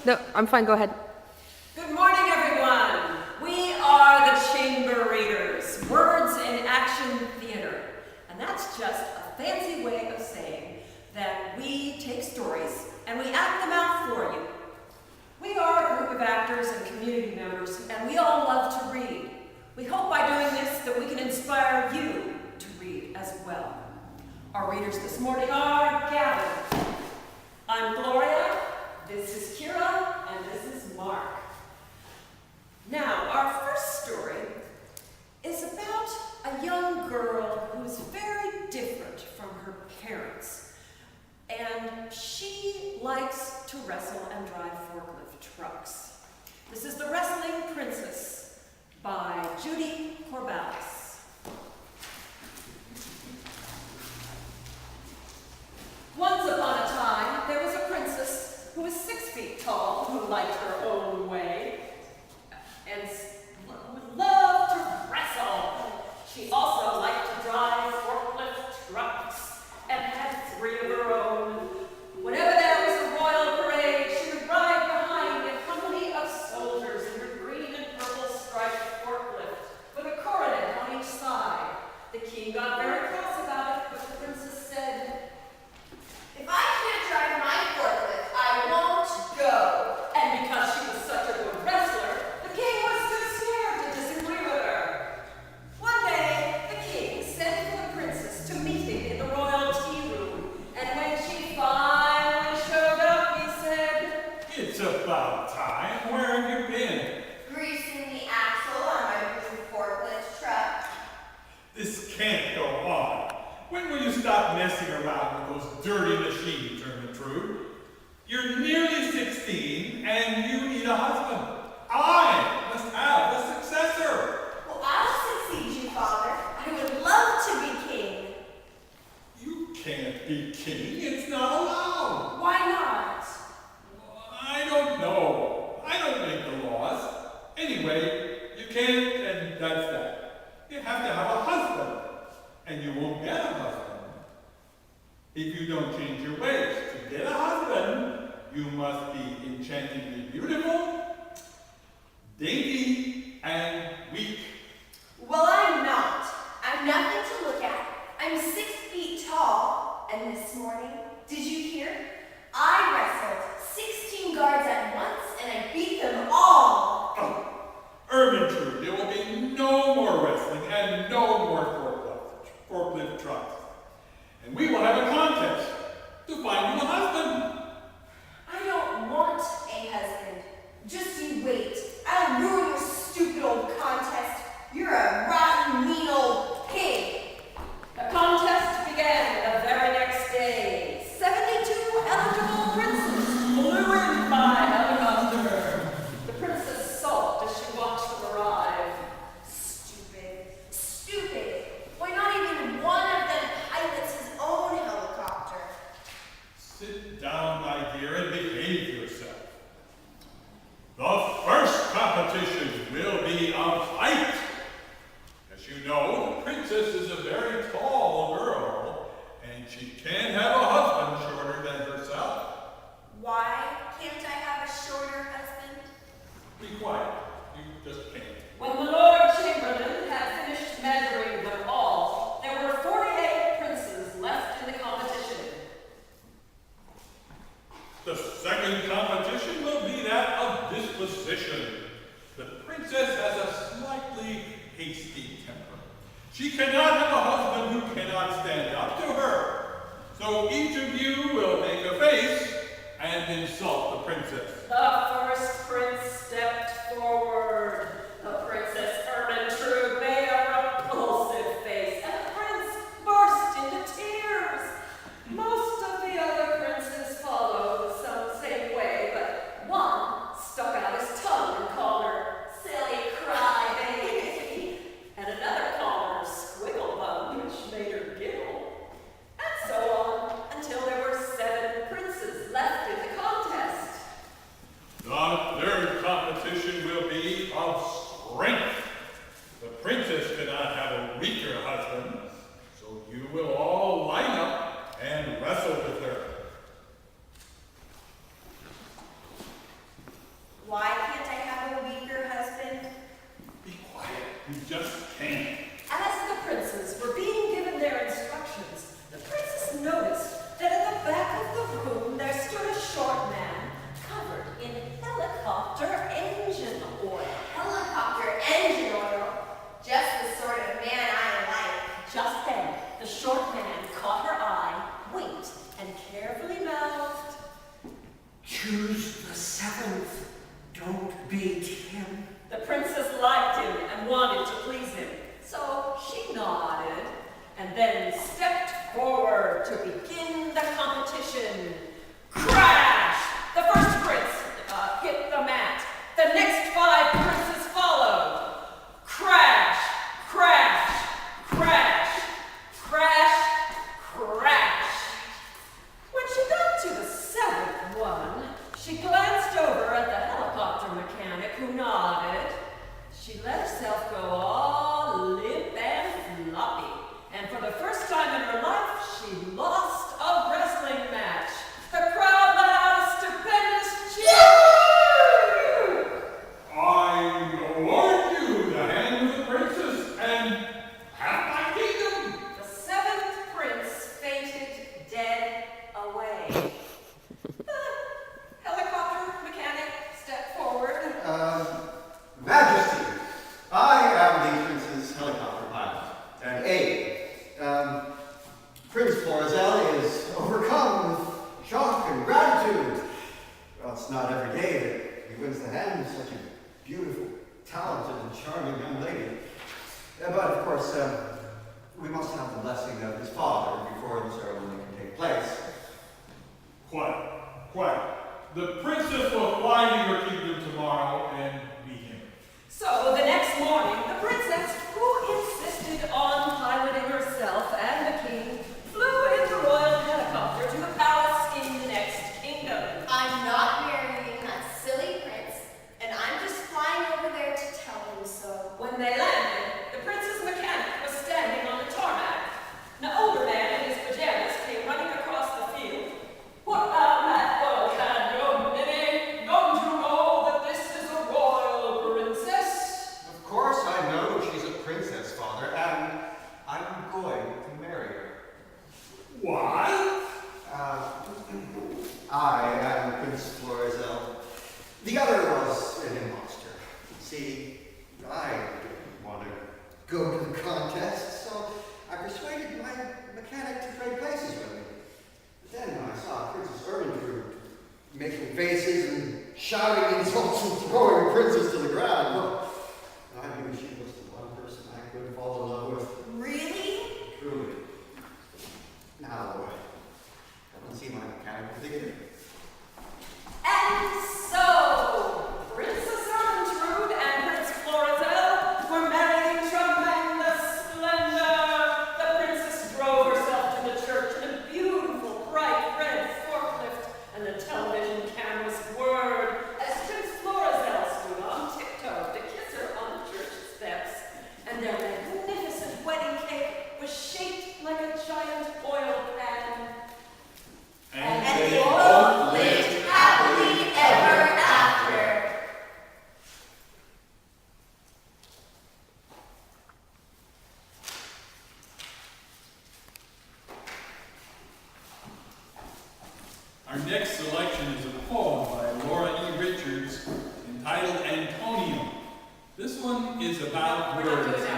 No, I'm fine, go ahead. Good morning, everyone. We are the Chamber Readers, words in action theater. And that's just a fancy way of saying that we take stories and we act them out for you. We are a group of actors and community members, and we all love to read. We hope by doing this that we can inspire you to read as well. Our readers this morning are Gavin. I'm Gloria, this is Kira, and this is Mark. Now, our first story is about a young girl who is very different from her parents. And she likes to wrestle and drive forklift trucks. This is The Wrestling Princess by Judy Corballis. Once upon a time, there was a princess who was 6 feet tall, who liked her own way, and would love to wrestle. She also liked to drive forklift trucks and had 3 of her own. Whenever there was a royal parade, she would ride behind a company of soldiers in her green and purple striped forklift with a coronet on each side. The king got very cross about it, but the princess said, "If I can't drive my forklift, I won't go." and because she was such a good wrestler, the king was too scared to disagree with her. One day, the king sent for the princess to meet him in the royal tea room, and when she finally showed up, he said, It's about time. Where have you been? Greasing the axle on my blue forklift truck. This can't go on. When will you stop messing around with those dirty machines, Ermentrude? You're nearly 16 and you need a husband. I must have a successor. Well, I'll succeed you, Father. I would love to be king. You can't be king. It's not allowed. Why not? I don't know. I don't make the laws. Anyway, you can't, and that's that. You have to have a husband, and you won't get a husband if you don't change your ways. To get a husband, you must be enchantingly beautiful, dainty, and weak. Well, I'm not. I'm nothing to look at. I'm 6 feet tall. And this morning, did you hear? I wrestled 16 guards at once, and I beat them all. Oh, Ermentrude, there will be no more wrestling and no more forklift trucks. And we will have a contest to find you a husband. I don't want a husband. Just you wait. I'll ruin your stupid old contest. You're a rotten, mean old pig. The contest began the very next day. 72 eligible princes flew in by helicopter. The princess sulked as she watched them arrive. Stupid. Stupid. Why not even one of them pilots his own helicopter? Sit down, my dear, and behave yourself. The first competition will be a fight. As you know, the princess is a very tall girl, and she can't have a husband shorter than herself. Why can't I have a shorter husband? Be quiet. You just can't. When the Lord Chamberlain had finished measuring them all, there were 48 princes left in the competition. The second competition will be that of disposition. The princess has a slightly hasty temper. She cannot have a husband who cannot stand up to her. So each of you will make a face and insult the princess. The first prince stepped forward. The Princess Ermentrude made a repulsive face, and the prince burst into tears. Most of the other princes followed the same way, but one stuck out his tongue and called her silly crybaby, and another called her squiggle bum, which made her giggle, and so on until there were 7 princes left in the contest. The third competition will be of and carefully mouthed, Choose the seventh. Don't beat him. the princess liked him and wanted to please him, so she nodded and then stepped forward to begin the competition. Crash! The first prince hit the mat. The next 5 princes followed. Crash! Crash! Crash! Crash! Crash! When she got to the 7th one, she glanced over at the helicopter mechanic who nodded. She let herself go all limp and floppy, and for the first time in her life, she lost a wrestling match. The crowd let out a stupendous cheer! I award you the hand of the princess and half my kingdom. The 7th prince fainted dead away. The helicopter mechanic stepped forward. Majesty, I am the prince's helicopter pilot, and Prince Florizel is overcome with shock and gratitude. Well, it's not every day that he wins the hand of such a beautiful, talented, and charming young lady. But of course, we must have the blessing of his father before the ceremony can take place. Quite. The princess will fly to your kingdom tomorrow and meet him. So the next morning, the princess, who insisted on piloting herself and the king, flew in the royal helicopter to the palace in the next kingdom. I'm not marrying that silly prince, and I'm just flying over there to tell him so. When they landed, the prince's mechanic was standing on the tarmac. An older man in his pajamas came running across the field. What about that oil can, young ninny? Don't you know that this is a royal princess? Of course I know she's a princess, Father, and I'm going to marry her. What? I am Prince Florizel. The other was an imposter. See, I didn't want to go to the contest, so I persuaded my mechanic to trade places with me. But then when I saw Princess Ermintrude making faces and shouting insults and throwing Princess to the ground, well, I knew she was the one person I could fall in love with. Really? Truly. Now, come and see my mechanical dignity. And so, Princess Ermintrude and Prince Florizel were married in tremendous splendor. The princess drove herself to the church in a beautiful, bright red forklift, and the television cameras whirred as Prince Florizel stood on tiptoe to kiss her on the church steps. And their magnificent wedding cake was shaped like a giant oil pan. And they both lived happily ever after. Our next selection is a poem by Laura E. Richards entitled Antonio. This one is about We're not words. doing